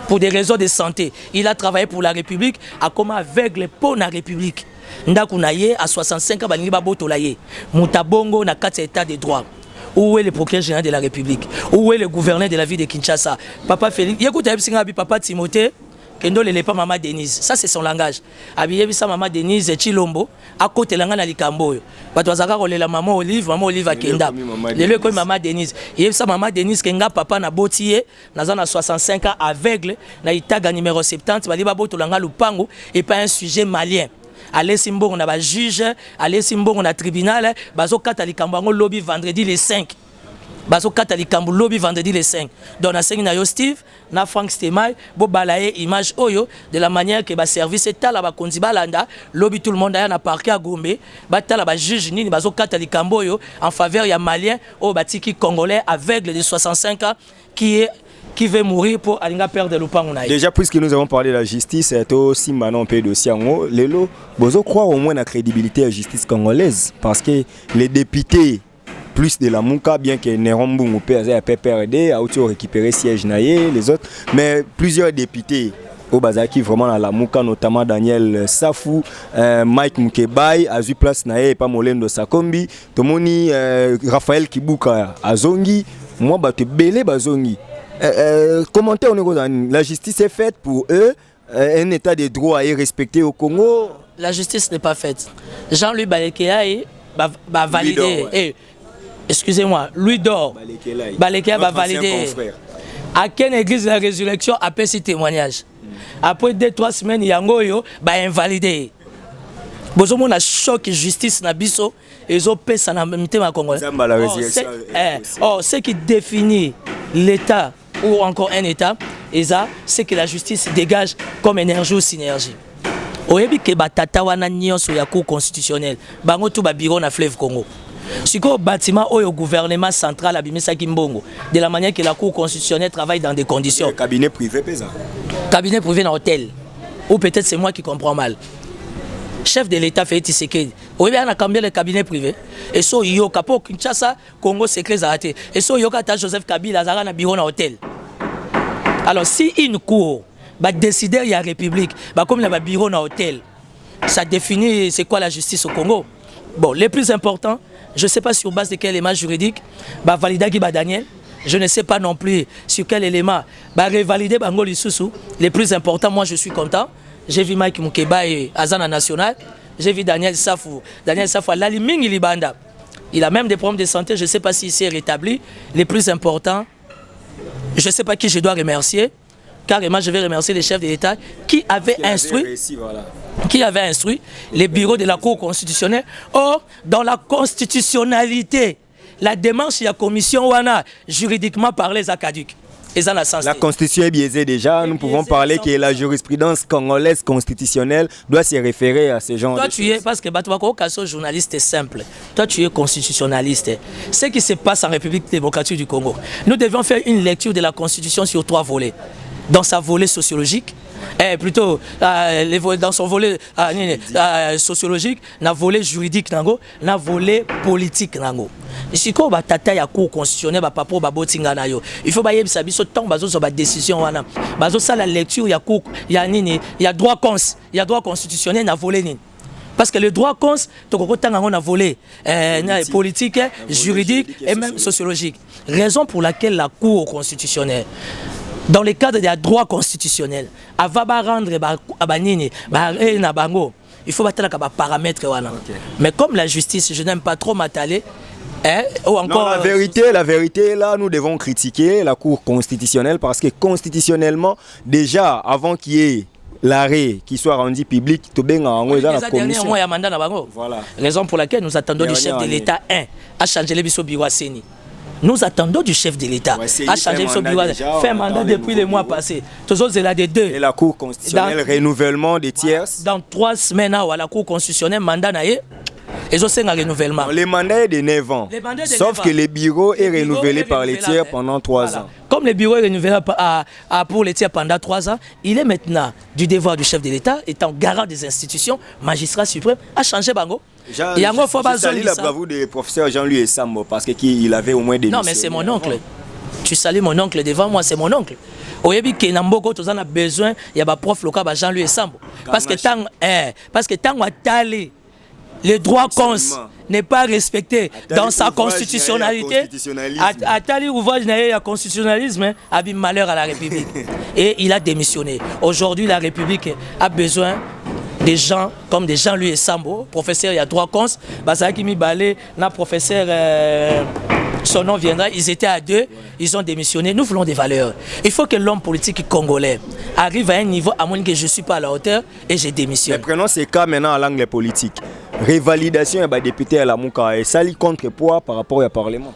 Pour des raisons de santé. Il a travaillé pour la République, à comme aveugle pour la République. Ndakunaye à 65 ans, balingi babotolaye. Mutabongo na 4 états de droit. Où est le procureur général de la République? Où est le gouverneur de la ville de Kinshasa? Papa Félix, écoute, Papa Timothée, Kendo le pas maman Denise. Ça c'est son langage. Abiye bisa maman Denise Chilombo, à côté langa na likambo. Batwazaka kolela maman Olive a Kenda. Le ko maman Denise. Yebisa maman Denise kenga papa na botiye, naza na 65 ans aveugle, na Itaga numéro 70, bali baboto langa lupango et pas un sujet malien. Allez simbo on a ba juge, allez simbo on a tribunal, bazo kata likambo ngo lobby vendredi le 5. Bazo katali kambu lobby vendredi le 5. Donc na 5 na yo Steve, na Frank Stemay, bo balaye image oyo de la manière que ba service état la ba konzi balanda, lobby tout le monde a na parquet à Gombe, ba tala ba juge nini bazo katali kambu oyo en faveur ya malien au batiki congolais aveugle de 65 ans qui veut mourir pour alinga perdre le pan. Déjà puisque nous avons parlé de la justice, c'est aussi maintenant un peu dossier en haut. Lelo, bozo croire au moins la crédibilité de la justice congolaise parce que les députés plus de la Mouka, bien que Nerombu Moupé a PPRD, a aussi récupéré siège naïe, les autres, mais plusieurs députés au Bazaki vraiment à la Mouka, notamment Daniel Safou, Mike Moukebaï, a eu place naïe, pas Molendo Sakombi, Tomoni, Raphaël Kibuka à Zongi, moi batte belé Bazongi. Commentaire au niveau de la justice est faite pour eux, un état de droit est respecté au Congo. La justice n'est pas faite. Jean-Louis Balekea va valider. Excusez-moi, Louis d'Or, Balekea va valider. À quelle église de la résurrection après ce témoignage? Après 2-3 semaines, Yangoyo va invalider. Bozomo na choc justice na biso ezo pesa na mitema congolais. Ce qui définit l'état ou encore un état, c'est que la justice dégage comme énergie ou synergie. Oyebi ke batata wana nyonso ya cour constitutionnelle, bango tout ba bureau na fleuve Congo. Si le bâtiment au gouvernement central abimisa Kimbongo, de la manière que la cour constitutionnelle travaille dans des conditions. Cabinet privé pesant. Cabinet privé dans hôtel. Ou peut-être c'est moi qui comprends mal. Chef de l'État fait Tshisekedi. Oui, on a combien de cabinets privés? Et so yo kapo Kinshasa, Congo secret zarate. Et so yo kata Joseph Kabila zara na bureau na hôtel. Alors si une cour va décider il y a République, bah comme il y a bureau na hôtel, ça définit c'est quoi la justice au Congo. Bon, les plus importants, je ne sais pas sur base de quel élément juridique, bah valider Guiba Daniel. Je ne sais pas non plus sur quel élément, bah revalider Bango Lissousou. Les plus importants, moi je suis content. J'ai vu Mike Mukeba et Azana National. J'ai vu Daniel Safou. Daniel Safou à Laliming Libanda. Il a même des problèmes de santé, je ne sais pas s'il s'est rétabli. Les plus importants, je ne sais pas qui je dois remercier. Carrément, je vais remercier les chefs de l'État qui avaient instruit les bureaux de la Cour constitutionnelle. Or, dans la constitutionnalité, la démarche de la commission wana juridiquement parlé à caduc. La constitution est biaisée déjà. Nous pouvons parler que la jurisprudence congolaise constitutionnelle doit se référer à ce genre de choses. Tu es, parce que Batouako journaliste est simple. Toi, tu es constitutionnaliste. Ce qui se passe en République démocratique du Congo, nous devions faire une lecture de la constitution sur 3 volets. Dans sa volet sociologique, plutôt dans son volet sociologique, na volet juridique nango, na volet politique nango. Si ko ba tata ya cour constitutionnel ba papo ba botinga na yo. Il faut ba yebisa biso tant bazo so ba décision wana. Bazo ça la lecture ya cour ya nini, ya droit constitutionnel na volet nini. Parce que le droit cons, on a volé politique, juridique et même sociologique. Raison pour laquelle la Cour constitutionnelle, dans le cadre des droits constitutionnels, elle va rendre il faut battre les paramètres. Mais comme la justice, je n'aime pas trop m'attaler. Ou encore, non, la vérité, là, nous devons critiquer la Cour constitutionnelle parce que constitutionnellement, déjà, avant qu'il y ait l'arrêt qui soit rendu public, la commission. Voilà. Raison pour laquelle nous attendons du chef de l'État à changer les bureaux. Nous attendons du chef de l'État à changer le bureau. Fait un mandat depuis les mois passés. Toujours c'est là des deux. Et la Cour constitutionnelle, renouvellement des tiers. Dans 3 semaines, à la Cour constitutionnelle, mandat naïe. Et je sais un renouvellement. Le mandat est de 9 ans. Sauf que le bureau est renouvelé par les tiers pendant 3 ans. Comme le bureau est renouvelé pour les tiers pendant 3 ans, il est maintenant du devoir du chef de l'État, étant garant des institutions, magistrat suprême, à changer Bango. Je salue la bravoure du professeur Jean-Louis Essambo parce qu'il avait au moins des Non, mais c'est mon oncle. Tu salues mon oncle devant moi, c'est mon oncle. Au début, il a besoin, il y a un prof local, Jean-Louis Essambo. Parce que tant le droit cons n'est pas respecté dans sa constitutionnalité. Atali ouvrage il y a constitutionnalisme, a mis malheur à la République. Et il a démissionné. Aujourd'hui, la République a besoin des gens comme des Jean-Louis Essambo, professeur il y a droit cons, Basaki Mibale, na professeur son nom viendra, ils étaient à 2, ils ont démissionné. Nous voulons des valeurs. Il faut que l'homme politique congolais arrive à un niveau à moins que je ne suis pas à la hauteur et je démissionne. Mais prenons ces cas maintenant à l'angle politique. Révalidation et député à la Mouka et ça lit contrepoids par rapport au Parlement.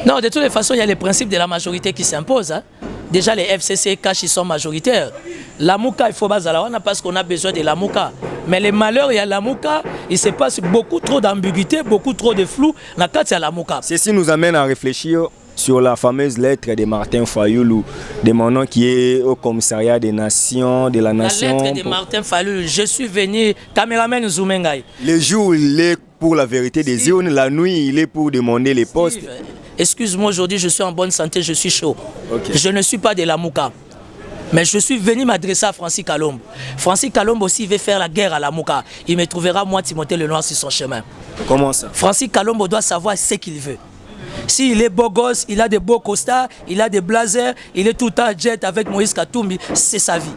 Non, de toutes les façons, il y a les principes de la majorité qui s'imposent. Hein. Déjà, les FCC et CACH, ils sont majoritaires. La Mouka, il faut baser parce qu'on a besoin de la Mouka. Mais les malheurs, il y a la Mouka, il se passe beaucoup trop d'ambiguïté, beaucoup trop de flou. La carte, c'est la Mouka. Ceci nous amène à réfléchir sur la fameuse lettre de Martin Fayoulou demandant qui est au commissariat des nations, de la nation. La lettre de Martin Fayoulou, je suis venu, caméraman Zoumengaï. Le jour, il est pour la vérité des urnes, la nuit, il est pour demander les postes. Excuse-moi, aujourd'hui, je suis en bonne santé, je suis chaud. Okay. Je ne suis pas de la Mouka. Mais je suis venu m'adresser à Francis Kalombo. Francis Kalombo aussi veut faire la guerre à la Mouka. Il me trouvera, moi, Timothée Lenoir, sur son chemin. Comment ça? Francis Kalombo doit savoir ce qu'il veut. S'il est beau gosse, il a des beaux costards, il a des blazers, il est tout le temps jet avec Moïse Katumbi, c'est sa vie.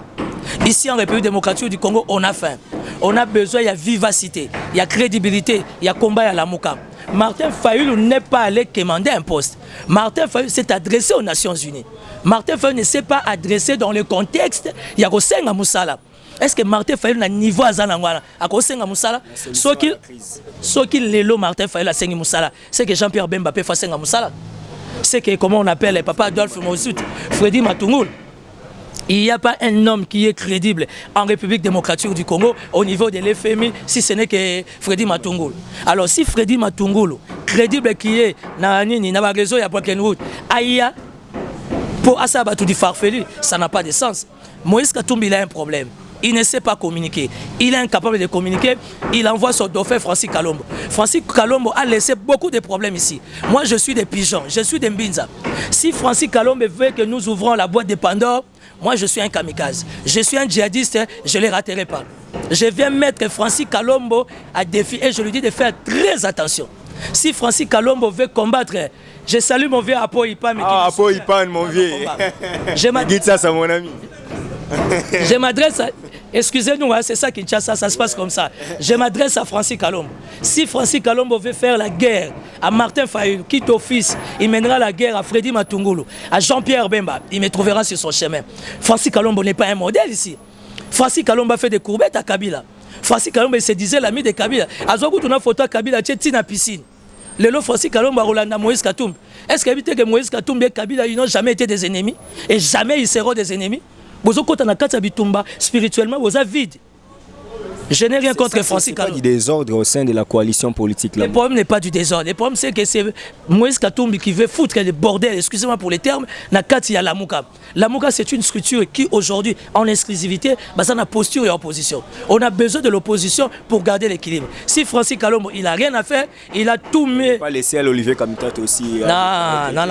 Ici en République démocratique du Congo, on a faim. On a besoin, il y a vivacité, il y a crédibilité, il y a combat à la Mouka. Martin Fayoulou n'est pas allé commander un poste. Martin Fayoulou s'est adressé aux Nations Unies. Martin Fayoulou ne s'est pas adressé dans le contexte, il y a Rosenga Moussala. Est-ce que Martin Fayoulou a un niveau à Zanangwana? À Rosenga Moussala? Ce qu'il est là, Martin Fayoulou a Sengi Moussala. C'est que Jean-Pierre Bemba peut faire Senga Moussala. C'est que, comment on appelle le papa Adolphe Moussout, Freddy Matungoul. Il n'y a pas un homme qui est crédible en République démocratique du Congo au niveau de l'FMI si ce n'est que Freddy Matungoul. Alors si Freddy Matungoul, crédible qui est dans le réseau, il y a Brokenwood, Aïa, pour Asaba tout dit farfelu, ça n'a pas de sens. Moïse Katumbi il a un problème. Il ne sait pas communiquer. Il est incapable de communiquer. Il envoie son dauphin Francis Kalombo. Francis Kalombo a laissé beaucoup de problèmes ici. Moi, je suis des pigeons. Je suis des Mbinza. Si Francis Kalombo veut que nous ouvrons la boîte de Pandore, moi, je suis un kamikaze. Je suis un djihadiste. Je ne les raterai pas. Je viens mettre Francis Kalombo à défi et je lui dis de faire très attention. Si Francis Kalombo veut combattre, je salue mon vieux Apo Ipan. Ah, Apo Ipan, mon vieux. Dites ça, c'est mon ami. Je m'adresse à... Excusez-nous, hein, c'est ça qui ça se passe comme ça. Je m'adresse à Francis Kalombo. Si Francis Kalombo veut faire la guerre à Martin Fayoulou, quitte au fils, il mènera la guerre à Freddy Matungoulou, à Jean-Pierre Bemba, il me trouvera sur son chemin. Francis Kalombo n'est pas un modèle ici. Francis Kalombo a fait des courbettes à Kabila. Francis Kalombo se disait l'ami de Kabila. Azoku tuna photo à Kabila, tu es dans la piscine. Le lot Francis Kalombo a Rolanda Moïse Katumbi. Est-ce que Moïse Katumbi et Kabila, ils n'ont jamais été des ennemis? Et jamais ils seront des ennemis? Vous avez bitumba spirituellement, vous êtes vide. Je n'ai rien contre Francis Kalombo. Kalombo. Il y a du désordre au sein de la coalition politique là. Le problème n'est pas du désordre. Le problème c'est que c'est Moïse Katumbi qui veut foutre le bordel, excusez-moi pour les termes, Nakati à Lamouka. Lamouka c'est une structure qui aujourd'hui en exclusivité, ça a posture et opposition. On a besoin de l'opposition pour garder l'équilibre. Si Francis Kalombo il a rien à faire, il a tout mis. Il ne faut pas laisser à Olivier Kamitat aussi. Non.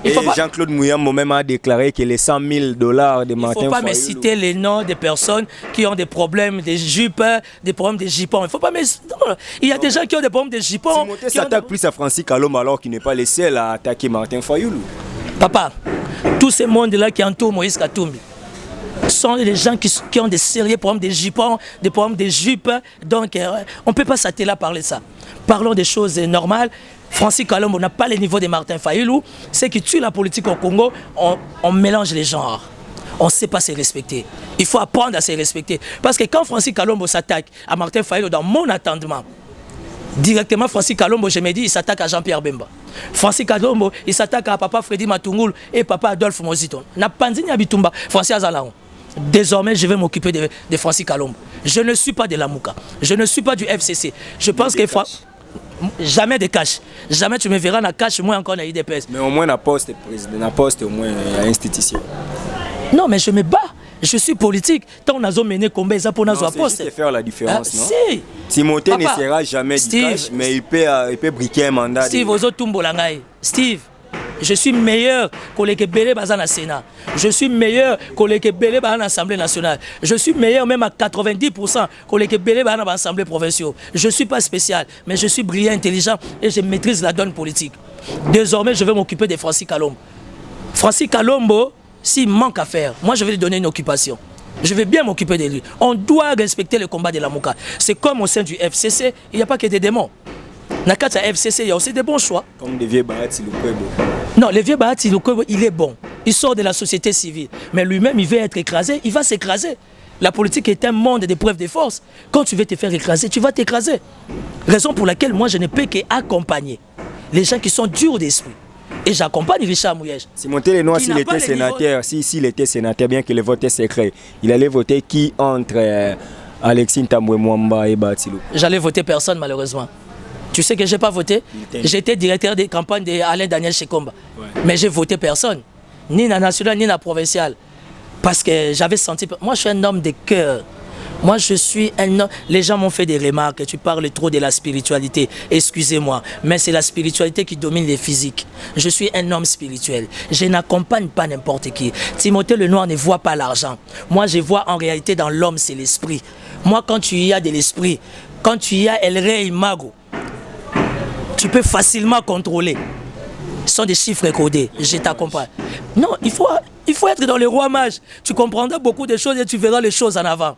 Et Jean-Claude Mouyambo même a déclaré que les 100 000 $ de Martin Fayulu. Il ne faut pas me citer les noms des personnes qui ont des problèmes des jupes, des problèmes des jipons. Il faut pas me... Non, il y a des gens qui ont des problèmes des jipons. Timothée s'attaque plus à Francis Kalombo alors qu'il n'est pas le seul à attaquer Martin Fayulu. Papa, tous ces mondes-là qui entourent Moïse Katumbi sont les gens qui ont des sérieux problèmes des jupons, des problèmes des jupes. Donc, on ne peut pas s'atteler à parler de ça. Parlons des choses normales. Francis Kalombo n'a pas le niveau de Martin Fayulu. C'est qui tue la politique au Congo, on mélange les genres. On ne sait pas se respecter. Il faut apprendre à se respecter. Parce que quand Francis Kalombo s'attaque à Martin Fayulu, dans mon attendement, directement Francis Kalombo, je me dis, il s'attaque à Jean-Pierre Bemba. Francis Kalombo, il s'attaque à papa Freddy Matungulu et papa Adolphe Mozito. Na Panzini Abitumba, Francis Azalaon. Désormais, je vais m'occuper de Francis Kalombo. Je ne suis pas de la Mouka. Je ne suis pas du FCC. Je pense que... Jamais de cash. Jamais tu me verras dans cash, moi encore dans l'IDPS. Mais au moins, dans poste président, dans poste au moins institution. Non, mais je me bats. Je suis politique. Tant on a mené combat, ça pour nous poste. C'est faire la différence, non? Si. Timothée ne sera jamais du cash, mais il peut briquer un mandat. Steve, Steve, je suis meilleur que les Kébélé dans le Sénat. Je suis meilleur que les Kébélé dans l'Assemblée nationale. Je suis meilleur même à 90% que les Kébélé dans l'Assemblée provinciale. Je ne suis pas spécial, mais je suis brillant, intelligent et je maîtrise la donne politique. Désormais, je vais m'occuper de Francis Kalombo. Francis Kalombo, s'il manque à faire, moi je vais lui donner une occupation. Je vais bien m'occuper de lui. On doit respecter le combat de la Mouka. C'est comme au sein du FCC, il n'y a pas que des démons. Dans le FCC, il y a aussi des bons choix. Comme le vieux Bahati Lukwebo. Non, le vieux Bahati Lukwebo, il est bon. Il sort de la société civile. Mais lui-même, il veut être écrasé, il va s'écraser. La politique est un monde d'épreuves de force. Quand tu veux te faire écraser, tu vas t'écraser. Raison pour laquelle moi, je ne peux qu'accompagner les gens qui sont durs d'esprit. Et j'accompagne Richard Mouyej. Timothée Lenoir, s'il était sénateur, s'il était sénateur, bien que le vote est secret, il allait voter qui entre Alexis Ntambwe Mwamba et Bahati Lukwebo? J'allais voter personne, malheureusement. Tu sais que je n'ai pas voté. J'étais directeur des campagnes d'Alain Daniel Chekomba. Ouais. Mais j'ai voté personne. Ni la nationale, ni la provinciale. Parce que j'avais senti... Moi, je suis un homme de cœur. Moi, je suis un homme... Les gens m'ont fait des remarques. Tu parles trop de la spiritualité. Excusez-moi. Mais c'est la spiritualité qui domine les physiques. Je suis un homme spirituel. Je n'accompagne pas n'importe qui. Timothée Lenoir ne voit pas l'argent. Moi, je vois en réalité dans l'homme, c'est l'esprit. Moi, quand tu y as de l'esprit, quand tu y as El Rey Mago, tu peux facilement contrôler. Ce sont des chiffres codés. Je t'accompagne. Non, il faut être dans le roi mage. Tu comprendras beaucoup de choses et tu verras les choses en avant.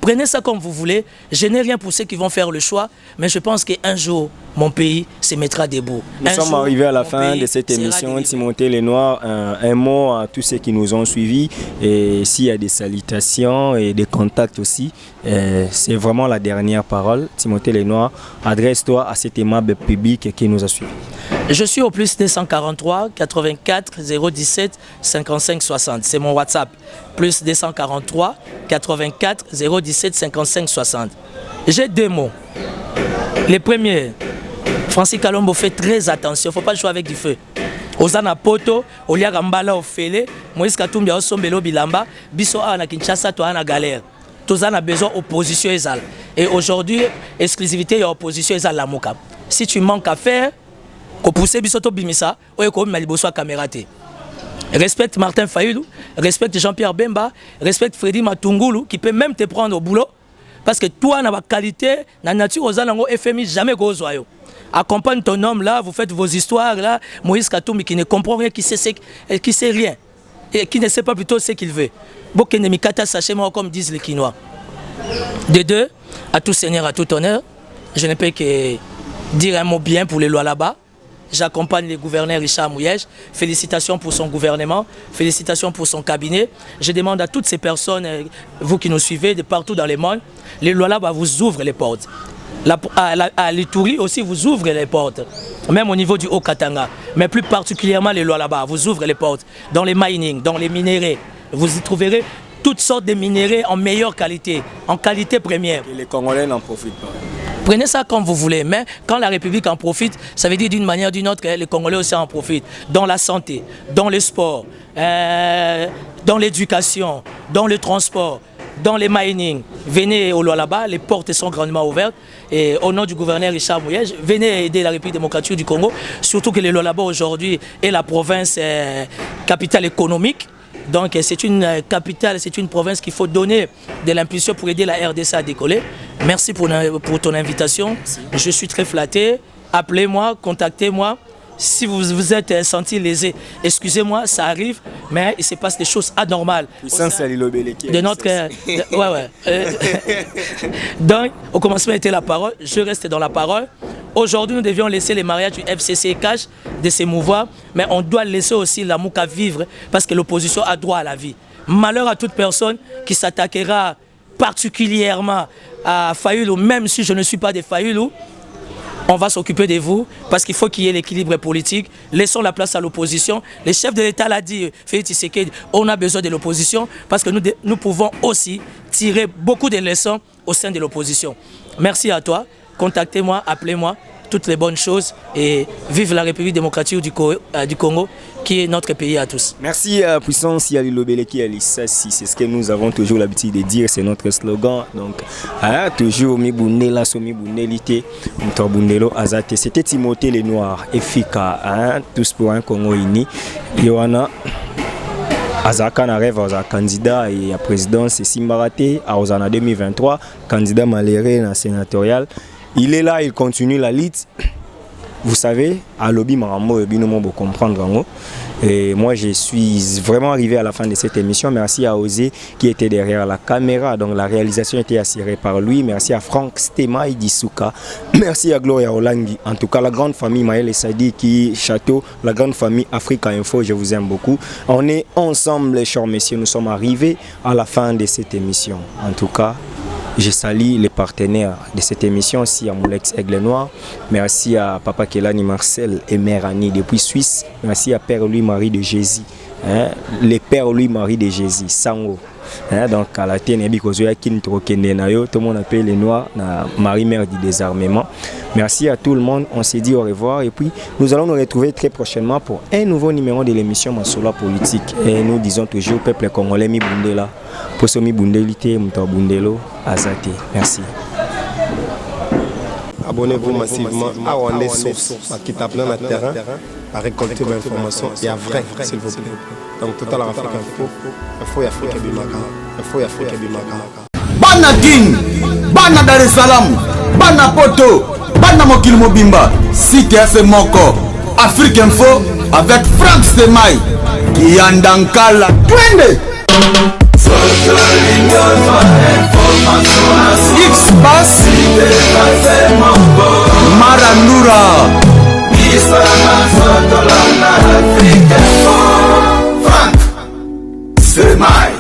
Prenez ça comme vous voulez. Je n'ai rien pour ceux qui vont faire le choix, mais je pense qu'un jour, mon pays se mettra debout. Nous sommes arrivés à la fin de cette émission. Timothée Lenoir, un mot à tous ceux qui nous ont suivis. Et s'il y a des salutations et des contacts aussi, c'est vraiment la dernière parole. Timothée Lenoir, adresse-toi à cet aimable public qui nous a suivis. Je suis au plus 243 84 017 55 60. C'est mon WhatsApp. Plus 243 84 017 55 60. J'ai deux mots. Le premier, Francis Kalombo fait très attention. Il ne faut pas jouer avec du feu. Ozana poto, Oliaga Mbala ofele, Moïse Katumbi osombelo bilamba, biso a na Kinshasa to na galère. Tous on a besoin d'opposition ezal. Et aujourd'hui, exclusivité et opposition ezal la Mouka. Si tu manques à faire, ko pousser bisoto bimisa, oye ko maliboso caméra té. Respecte Martin Fayulu, respecte Jean-Pierre Bemba, respecte Freddy Matungulu qui peut même te prendre au boulot parce que toi na qualité, na nature ozanango FMI jamais gozoyo. Accompagne ton homme là, vous faites vos histoires là, Moïse Katumbi qui ne comprend rien, qui sait rien et qui ne sait pas plutôt ce qu'il veut. Bokene mikata sachema comme disent les Quinois. De deux, à tout seigneur, à tout honneur, je ne peux que dire un mot bien pour les lois là-bas. J'accompagne le gouverneur Richard Mouyej. Félicitations pour son gouvernement, félicitations pour son cabinet. Je demande à toutes ces personnes, vous qui nous suivez de partout dans le monde, les lois là-bas vous ouvrent les portes. À l'Ituri aussi vous ouvrent les portes, même au niveau du Haut-Katanga, mais plus particulièrement les lois là-bas vous ouvrent les portes. Dans les mining, dans les minéraux, vous y trouverez toutes sortes de minéraux en meilleure qualité, en qualité première. Et les Congolais n'en profitent pas. Prenez ça comme vous voulez, mais quand la République en profite, ça veut dire d'une manière ou d'une autre que les Congolais aussi en profitent. Dans la santé, dans le sport, dans l'éducation, dans le transport, dans les mining. Venez au Lualaba, les portes sont grandement ouvertes. Et au nom du gouverneur Richard Mouyej, venez aider la République démocratique du Congo, surtout que le Lualaba aujourd'hui est la province capitale économique. Donc c'est une capitale, c'est une province qu'il faut donner de l'impulsion pour aider la RDC à décoller. Merci pour ton invitation. Merci. Je suis très flatté. Appelez-moi, contactez-moi. Si vous vous êtes senti lésé, excusez-moi, ça arrive, mais il se passe des choses anormales. De notre... Donc, au commencement était la parole, je reste dans la parole. Aujourd'hui, nous devions laisser les mariages du FCC cash de s'émouvoir, mais on doit laisser aussi la Mouka vivre parce que l'opposition a droit à la vie. Malheur à toute personne qui s'attaquera particulièrement à Fayoulou, même si je ne suis pas de Fayoulou. On va s'occuper de vous parce qu'il faut qu'il y ait l'équilibre politique. Laissons la place à l'opposition. Le chef de l'État l'a dit, Félix Tshisekedi, on a besoin de l'opposition parce que nous pouvons aussi tirer beaucoup de leçons au sein de l'opposition. Merci à toi. Contactez-moi, appelez-moi. Toutes les bonnes choses et vive la République démocratique du Congo qui est notre pays à tous. Merci à Puissance Yali Lobeleki Alisasi, c'est ce que nous avons toujours l'habitude de dire, c'est notre slogan. Donc, toujours Mibunela, Somibunelité, Mtobundelo Azate. C'était Timothée Les Noirs, Efika, tous pour un Congo uni. Yohana Azaka na rêve à candidat et à présidence Simbarate à Ozana 2023, candidat malheureux na sénatorial. Il est là, il continue la lutte. Vous savez, à Lobby Marambo, vous comprendre. Et moi, je suis vraiment arrivé à la fin de cette émission. Merci à Osé qui était derrière la caméra. Donc, la réalisation était assurée par lui. Merci à Franck Stema Idisuka. Merci à Gloria Olangi. En tout cas, la grande famille Maël Sadi qui Château, la grande famille Africa Info, je vous aime beaucoup. On est ensemble, les chers messieurs. Nous sommes arrivés à la fin de cette émission. En tout cas, je salue les partenaires de cette émission, aussi à Moulex Aigle Noir. Merci à Papa Kelani Marcel et Mère Annie depuis Suisse. Merci à Père Louis-Marie de Jésus. Les Pères Louis-Marie de Jésus, Sango. Donc à la télé, tout le monde appelle les Noirs, Marie-Mère du désarmement. Merci à tout le monde, on s'est dit au revoir et puis nous allons nous retrouver très prochainement pour un nouveau numéro de l'émission Massola Politique. Et nous disons toujours peuple congolais mi bundela, poso mi bundelité, muto bundelo, azate. Merci. Abonnez-vous massivement à Wandé Source, qui tape dans le terrain, à récolter vos informations et à vrai, s'il vous plaît. Donc, Total Afrique Info, Info et Afrique Bimaka, Info et Afrique Bimaka. Bana King, Bana Dar es Salaam, Bana Poto, Bana Mokil Mobimba, CTF Moko, Afrique Info avec Franck Stemai, Yandankala, Twende. X-Pass,